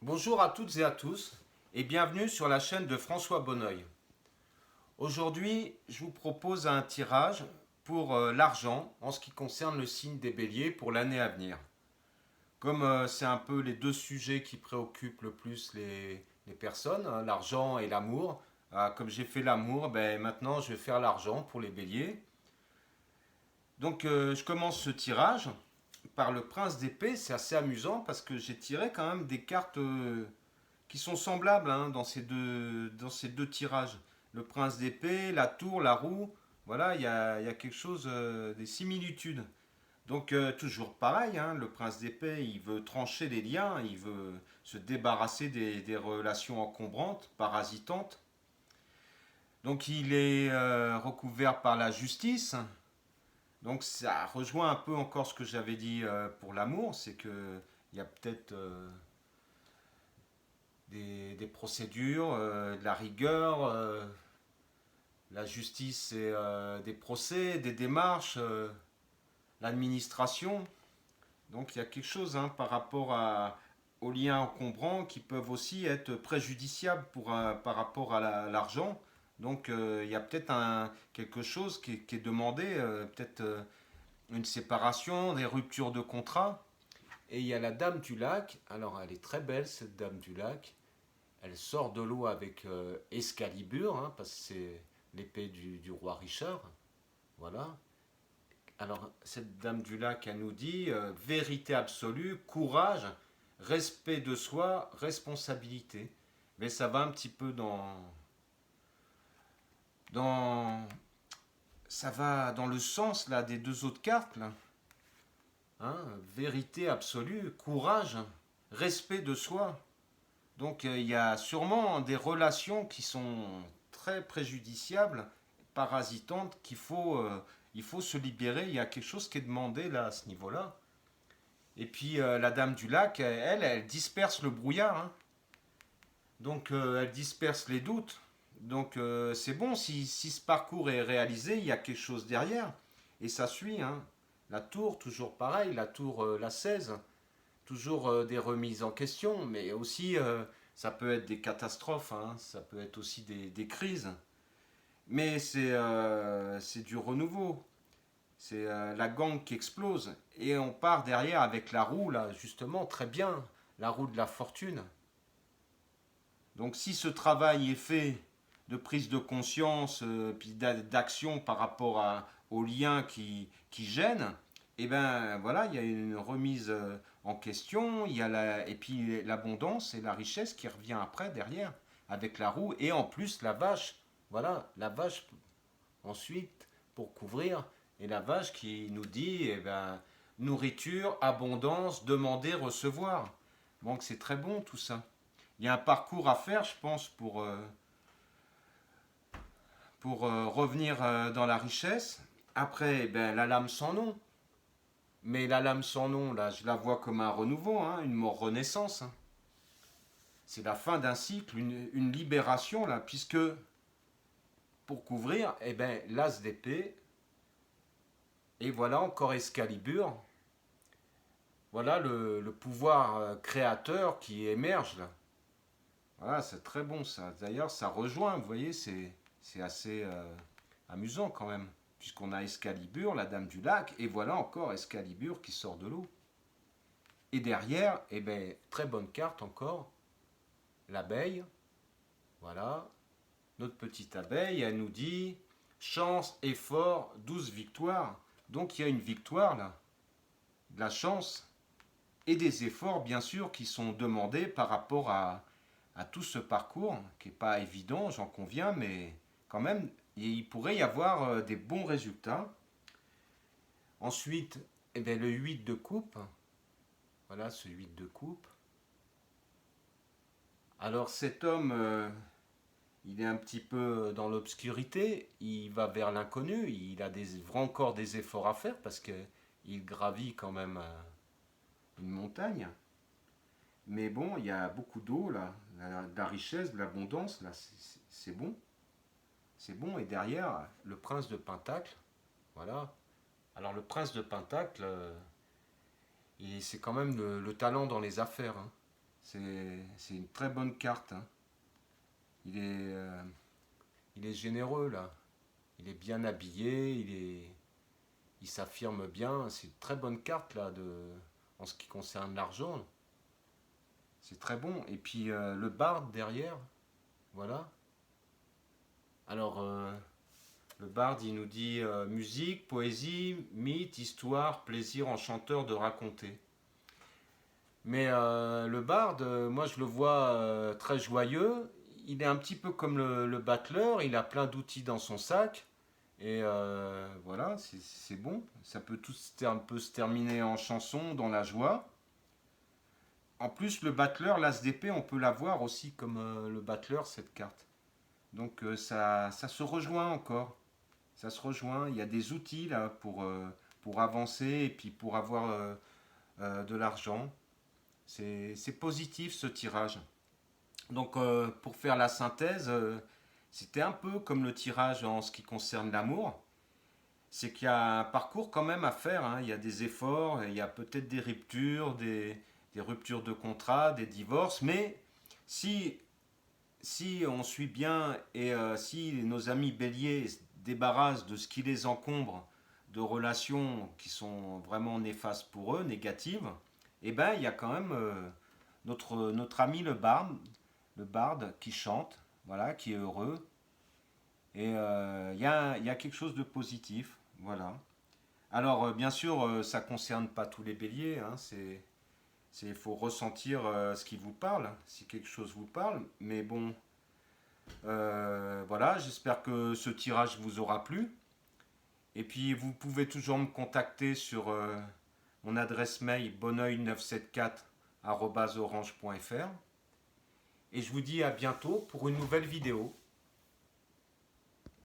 Bonjour à toutes et à tous et bienvenue sur la chaîne de François Bonneuil. Aujourd'hui, je vous propose un tirage pour l'argent en ce qui concerne le signe des béliers pour l'année à venir. Comme c'est un peu les deux sujets qui préoccupent le plus les personnes, hein, l'argent et l'amour, comme j'ai fait l'amour, ben, maintenant je vais faire l'argent pour les béliers. Donc je commence ce tirage par le prince d'épée. C'est assez amusant parce que j'ai tiré quand même des cartes qui sont semblables, hein, dans ces deux tirages. Le prince d'épée, la tour, la roue, voilà, il y a quelque chose, des similitudes. Donc toujours pareil, hein, le prince d'épée, il veut trancher les liens, il veut se débarrasser des relations encombrantes, parasitantes. Donc il est recouvert par la justice. Donc ça rejoint un peu encore ce que j'avais dit pour l'amour, c'est que il y a peut-être des procédures, de la rigueur, la justice, c'est des procès, des démarches, l'administration. Donc il y a quelque chose, hein, par rapport aux liens encombrants qui peuvent aussi être préjudiciables par rapport à l'argent. Donc il y a peut-être quelque chose qui est demandé, peut-être une séparation, des ruptures de contrat. Et il y a la dame du lac. Alors elle est très belle cette dame du lac. Elle sort de l'eau avec Excalibur, hein, parce que c'est l'épée du roi Richard. Voilà. Alors, cette dame du lac, elle nous dit vérité absolue, courage, respect de soi, responsabilité. Mais ça va un petit peu dans ça va dans le sens là des deux autres cartes là. Hein, vérité absolue, courage, respect de soi. Donc il y a sûrement des relations qui sont très préjudiciables, parasitantes, il faut se libérer. Il y a quelque chose qui est demandé là à ce niveau-là. Et puis la dame du lac, elle disperse le brouillard, hein. Donc elle disperse les doutes. Donc c'est bon, si ce parcours est réalisé, il y a quelque chose derrière. Et ça suit, hein. La tour, toujours pareil, la tour, la 16, toujours des remises en question, mais aussi ça peut être des catastrophes, hein, ça peut être aussi des crises. Mais c'est du renouveau, c'est la gangue qui explose. Et on part derrière avec la roue, là, justement, très bien, la roue de la fortune. Donc si ce travail est fait de prise de conscience, puis d'action par rapport aux liens qui gênent, et ben voilà, il y a une remise en question, et puis l'abondance et la richesse qui revient après derrière avec la roue et en plus la vache. Voilà, la vache ensuite pour couvrir et la vache qui nous dit eh ben nourriture, abondance, demander, recevoir. Donc c'est très bon tout ça. Il y a un parcours à faire, je pense, pour revenir dans la richesse. Après, ben, la lame sans nom. Mais la lame sans nom, là, je la vois comme un renouveau, hein, une mort renaissance, hein. C'est la fin d'un cycle, une libération, là, puisque pour couvrir, eh ben, l'as d'épée, et voilà encore Excalibur. Voilà le pouvoir créateur qui émerge, là. Voilà, c'est très bon ça. D'ailleurs, ça rejoint, vous voyez, c'est assez amusant quand même. Puisqu'on a Excalibur, la dame du lac, et voilà encore Excalibur qui sort de l'eau. Et derrière, eh ben, très bonne carte encore, l'abeille. Voilà, notre petite abeille, elle nous dit chance, effort, 12 victoires. Donc il y a une victoire là, de la chance et des efforts bien sûr qui sont demandés par rapport à tout ce parcours qui n'est pas évident, j'en conviens, mais quand même, il pourrait y avoir des bons résultats. Ensuite, eh bien, le 8 de coupe, voilà ce 8 de coupe. Alors cet homme, il est un petit peu dans l'obscurité, il va vers l'inconnu, il a encore des efforts à faire parce qu'il gravit quand même une montagne. Mais bon, il y a beaucoup d'eau là, de la richesse, de l'abondance, là, c'est bon. C'est bon, et derrière, le prince de Pentacle, voilà. Alors le prince de Pentacle, c'est quand même le talent dans les affaires, hein. C'est une très bonne carte, hein. Il est, euh, il est généreux là. Il est bien habillé, il s'affirme bien. C'est une très bonne carte là en ce qui concerne l'argent. C'est très bon. Et puis le barde derrière, voilà. Alors le barde, il nous dit musique, poésie, mythe, histoire, plaisir enchanteur de raconter. Mais le barde, moi je le vois très joyeux. Il est un petit peu comme le battleur, il a plein d'outils dans son sac. Et voilà, c'est bon. Ça peut tout un peu se terminer en chanson, dans la joie. En plus, le battleur, l'as d'épée, on peut l'avoir aussi comme le battleur, cette carte. Donc ça se rejoint encore. Ça se rejoint. Il y a des outils là pour avancer et puis pour avoir de l'argent. C'est positif ce tirage. Donc pour faire la synthèse, c'était un peu comme le tirage en ce qui concerne l'amour. C'est qu'il y a un parcours quand même à faire, hein. Il y a des efforts, il y a peut-être des ruptures, des ruptures de contrat, des divorces, mais si, si on suit bien et si nos amis béliers se débarrassent de ce qui les encombre, de relations qui sont vraiment néfastes pour eux, négatives, eh ben il y a quand même notre ami le barde qui chante, voilà, qui est heureux, et il y a quelque chose de positif, voilà. Alors, bien sûr, ça ne concerne pas tous les béliers, hein, il faut ressentir ce qui vous parle, si quelque chose vous parle. Mais bon, voilà, j'espère que ce tirage vous aura plu. Et puis, vous pouvez toujours me contacter sur mon adresse mail bonneuil974@orange.fr. Et je vous dis à bientôt pour une nouvelle vidéo.